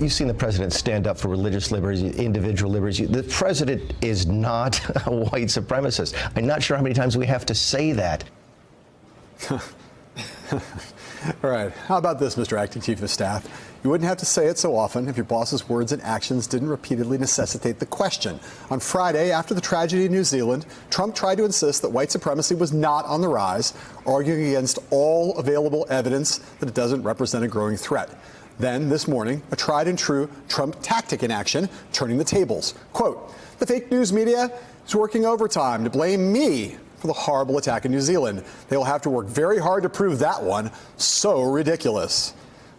you've seen the president stand up for religious liberties, individual liberties. The president is not a white supremacist. I'm not sure how many times we have to say that. All right. How about this, Mr. Acting Chief of Staff? You wouldn't have to say it so often if your boss's words and actions didn't repeatedly necessitate the question. On Friday, after the tragedy in New Zealand, Trump tried to insist that white supremacy was not on the rise, arguing against all available evidence that it doesn't represent a growing threat. Then, this morning, a tried and true Trump tactic in action, turning the tables. Quote, "The fake news media is working overtime to blame me for the horrible attack in New Zealand. They will have to work very hard to prove that one. So ridiculous."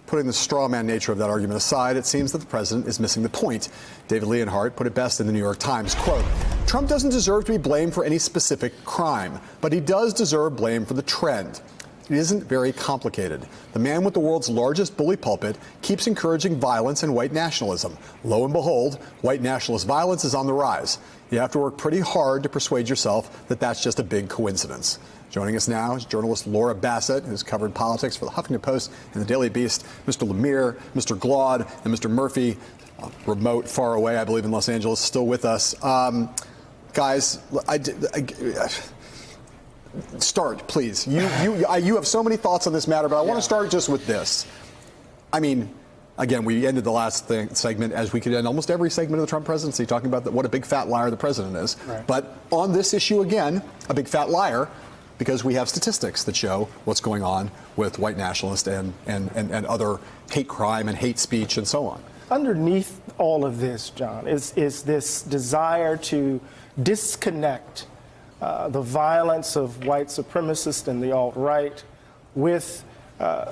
Putting the straw man nature of that argument aside, it seems that the president is missing the point. David Leonhardt put it best in the New York Times, quote, "Trump doesn't deserve to be blamed for any specific crime, but he does deserve blame for the trend. It isn't very complicated. The man with the world's largest bully pulpit keeps encouraging violence and white nationalism. Lo and behold, white nationalist violence is on the rise. You have to work pretty hard to persuade yourself that that's just a big coincidence." Joining us now is journalist Laura Bassett, who's covered politics for the Huffington Post and the Daily Beast. Mr. Lemire, Mr. Glaude, and Mr. Murphy, remote, far away, I believe in Los Angeles, still with us. Guys, start, please. You have so many thoughts on this matter, but I want to start just with this. I mean, again, we ended the last segment as we could end almost every segment of the Trump presidency talking about what a big fat liar the president is. Right. But on this issue, again, a big fat liar, because we have statistics that show what's going on with white nationalists and other hate crime and hate speech and so on. Underneath all of this, John, is this desire to disconnect the violence of white supremacists and the alt-right with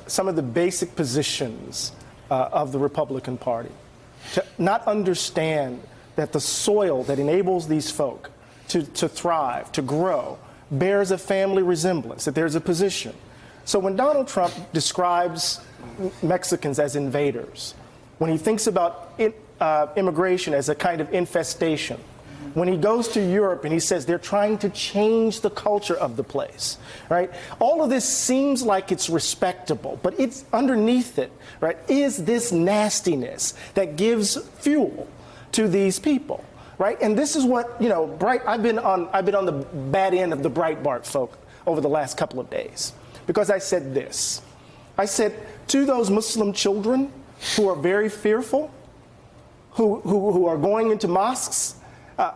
some of the basic positions of the Republican Party. To not understand that the soil that enables these folk to thrive, to grow, bears a family resemblance, that there's a position. So when Donald Trump describes Mexicans as invaders, when he thinks about immigration as a kind of infestation, when he goes to Europe and he says they're trying to change the culture of the place, right? All of this seems like it's respectable, but it's underneath it, right, is this nastiness that gives fuel to these people. Right, and this is what, you know, I've been on the bad end of the Breitbart folk over the last couple of days, because I said this. I said to those Muslim children who are very fearful, who are going into mosques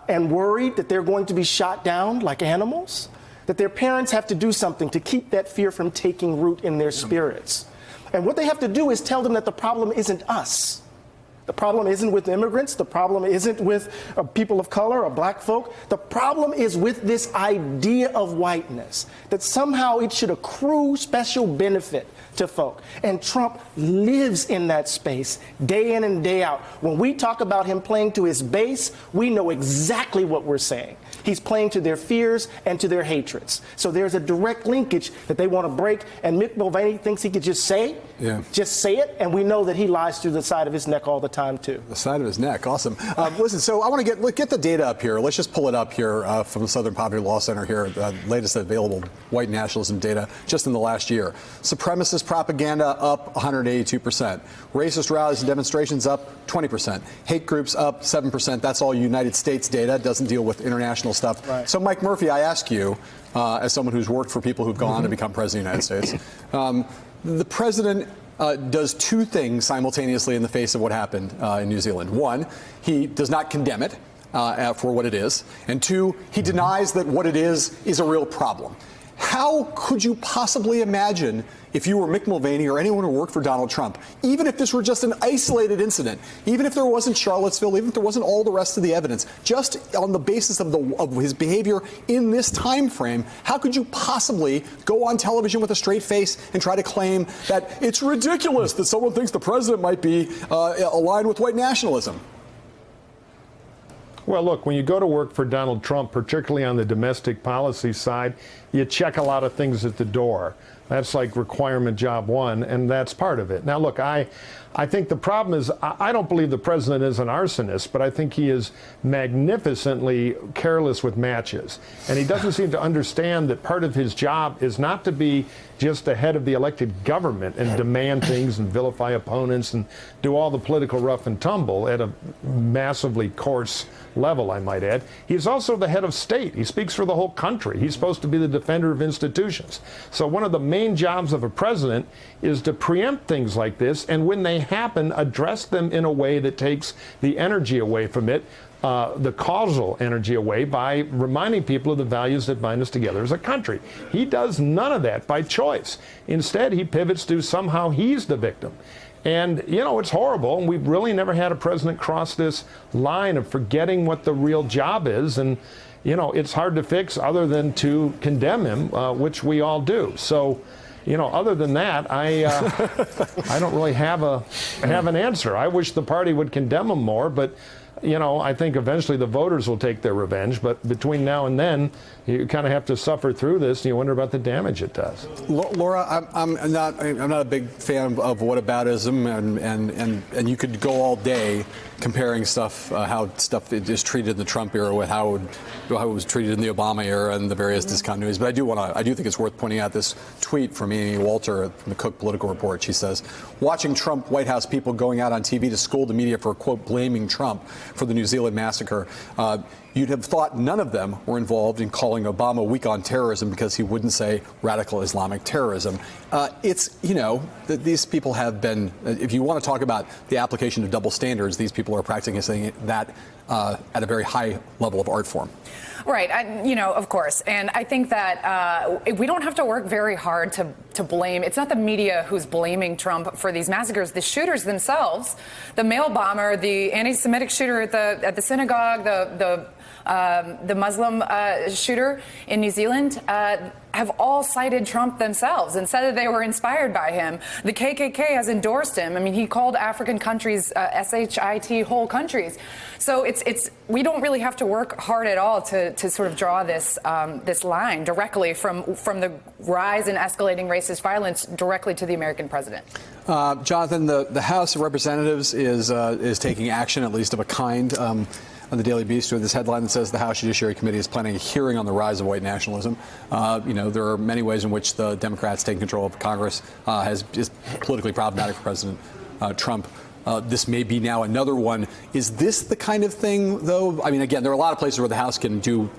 and worried that they're going to be shot down like animals, that their parents have to do something to keep that fear from taking root in their spirits. And what they have to do is tell them that the problem isn't us. The problem isn't with immigrants. The problem isn't with people of color or black folk. The problem is with this idea of whiteness, that somehow it should accrue special benefit to folk. And Trump lives in that space day in and day out. When we talk about him playing to his base, we know exactly what we're saying. He's playing to their fears and to their hatreds. So there's a direct linkage that they want to break. And Mick Mulvaney thinks he could just say it. And we know that he lies through the side of his neck all the time, too. The side of his neck. Awesome. Listen, so I want to get the data up here. Let's just pull it up here from the Southern Poverty Law Center here, the latest available white nationalism data just in the last year. Supremacist propaganda up 182%. Racist rallies and demonstrations up 20%. Hate groups up 7%. That's all United States data. It doesn't deal with international stuff. Right. So, Mike Murphy, I ask you, as someone who's worked for people who've gone on to become president of the United States, the president does two things simultaneously in the face of what happened in New Zealand. One, he does not condemn it for what it is. And two, he denies that what it is a real problem. How could you possibly imagine, if you were Mick Mulvaney or anyone who worked for Donald Trump, even if this were just an isolated incident, even if there wasn't Charlottesville, even if there wasn't all the rest of the evidence, just on the basis of his behavior in this time frame, how could you possibly go on television with a straight face and try to claim that it's ridiculous that someone thinks the president might be aligned with white nationalism? Well, look, when you go to work for Donald Trump, particularly on the domestic policy side, you check a lot of things at the door. That's like requirement job one, and that's part of it. Now, look, I I think the problem is I don't believe the president is an arsonist, but I think he is magnificently careless with matches. And he doesn't seem to understand that part of his job is not to be just the head of the elected government and demand things and vilify opponents and do all the political rough and tumble at a massively coarse level, I might add. He's also the head of state. He speaks for the whole country. He's supposed to be the defender of institutions. So one of the main jobs of a president is to preempt things like this, and when they happen, address them in a way that takes the energy away from it, the causal energy away, by reminding people of the values that bind us together as a country. He does none of that by choice. Instead, he pivots to somehow he's the victim. And, you know, it's horrible. And we've really never had a president cross this line of forgetting what the real job is. And, you know, it's hard to fix other than to condemn him, which we all do. So, you know, other than that, I don't really have an answer. I wish the party would condemn him more, but, you know, I think eventually the voters will take their revenge. But between now and then, you kind of have to suffer through this, and you wonder about the damage it does. Laura, I'm not a big fan of whataboutism, and you could go all day comparing stuff, how stuff is treated in the Trump era with how it was treated in the Obama era and the various discontinuities. But I do think it's worth pointing out this tweet from Amy Walter from the Cook Political Report. She says, watching Trump White House people going out on TV to scold the media for, quote, blaming Trump for the New Zealand massacre, you'd have thought none of them were involved in calling Obama weak on terrorism because he wouldn't say radical Islamic terrorism. It's, you know, these people have been, if you want to talk about the application of double standards, these people are practicing that at a very high level of art form. Right. You know, of course. And I think that we don't have to work very hard to blame. It's not the media who's blaming Trump for these massacres. The shooters themselves, the mail bomber, the anti-Semitic shooter at the synagogue, the Muslim shooter in New Zealand, have all cited Trump themselves and said that they were inspired by him. The KKK has endorsed him. I mean, he called African countries SHIT whole countries. So we don't really have to work hard at all to sort of draw this this line directly from the rise in escalating racist violence directly to the American president. Jonathan, the House of Representatives is taking action, at least of a kind. On the Daily Beast, with this headline that says the House Judiciary Committee is planning a hearing on the rise of white nationalism. You know, there are many ways in which the Democrats taking control of Congress is politically problematic for President Trump. This may be now another one. Is this the kind of thing, though? I mean, again, there are a lot of places where the House can do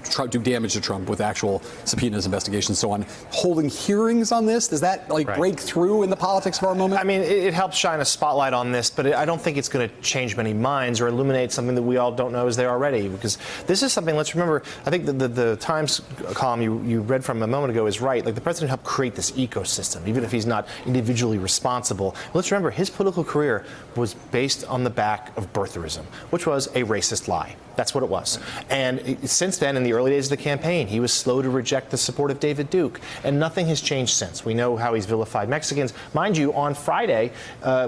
damage to Trump with actual subpoenas, investigations, so on. Holding hearings on this, does that break through in the politics of our moment? I mean, it helps shine a spotlight on this, but I don't think it's going to change many minds or illuminate something that we all don't know is there already. Because this is something, let's remember, I think the Times column you read from a moment ago is right. Like, the president helped create this ecosystem, even if he's not individually responsible. Let's remember, his political career was based on the back of birtherism, which was a racist lie. That's what it was. And since then, in the early days of the campaign, he was slow to reject the support of David Duke. And nothing has changed since. We know how he's vilified Mexicans. Mind you, on Friday,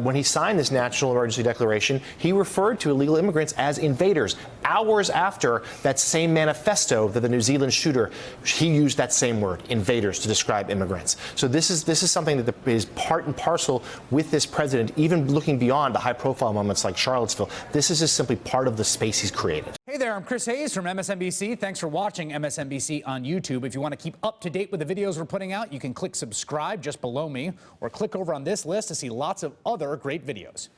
when he signed this national emergency declaration, he referred to illegal immigrants as invaders. Hours after that same manifesto that the New Zealand shooter, he used that same word, invaders, to describe immigrants. So this is something that is part and parcel with this president, even looking beyond the high-profile moments like Charlottesville. This is just simply part of the space he's created. Hey there, I'm Chris Hayes from MSNBC. Thanks for watching MSNBC on YouTube. If you want to keep up to date with the videos we're putting out, you can click subscribe just below me or click over on this list to see lots of other great videos.